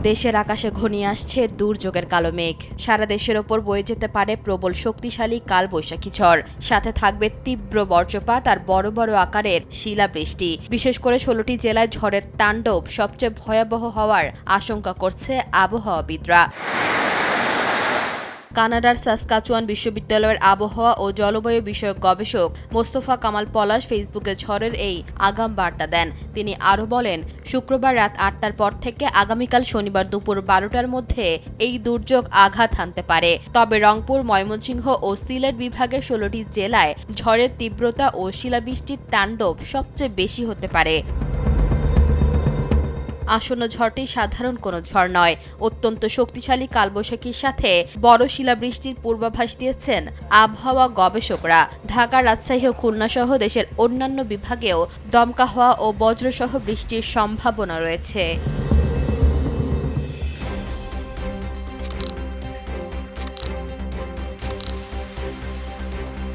দেশের আকাশে ঘনিয়ে আসছে দুর্যোগের কালো মেঘ। সারা দেশের ওপর বয়ে যেতে পারে প্রবল শক্তিশালী কালবৈশাখী ঝড়, সাথে থাকবে তীব্র বজ্রপাত আর বড় বড় আকারের শিলাবৃষ্টি। বিশেষ করে ১৬টি জেলায় ঝড়ের তাণ্ডব সবচেয়ে ভয়াবহ হওয়ার আশঙ্কা করছে আবহাওয়াবিদরা। কানাডার সাসকাচুয়ান বিশ্ববিদ্যালয়ের আবহাওয়া ও জলবায়ু বিষয়ক গবেষক মোস্তফা কামাল পলাশ ফেসবুকে ঝড়ের এই আগাম বার্তা দেন। তিনি আরও বলেন, শুক্রবার রাত ৮টার পর থেকে আগামীকাল শনিবার দুপুর ১২টার মধ্যে এই দুর্যোগ আঘাত হানতে পারে। তবে রংপুর, ময়মনসিংহ ও সিলেট বিভাগের ১৬টি জেলায় ঝড়ের তীব্রতা ও শিলাবৃষ্টির তাণ্ডব সবচেয়ে বেশি হতে পারে। আসন্ন ঝড়টি সাধারণ কোনো ঝড় নয়, অত্যন্ত শক্তিশালী কালবৈশাখীর সাথে বড় শিলাবৃষ্টির পূর্বাভাস দিয়েছেন আবহাওয়া গবেষকরা। ঢাকা, রাজশাহী ও খুলনা সহ দেশের অন্যান্য বিভাগেও দমকা হওয়া ও বজ্রসহ বৃষ্টির সম্ভাবনা রয়েছে।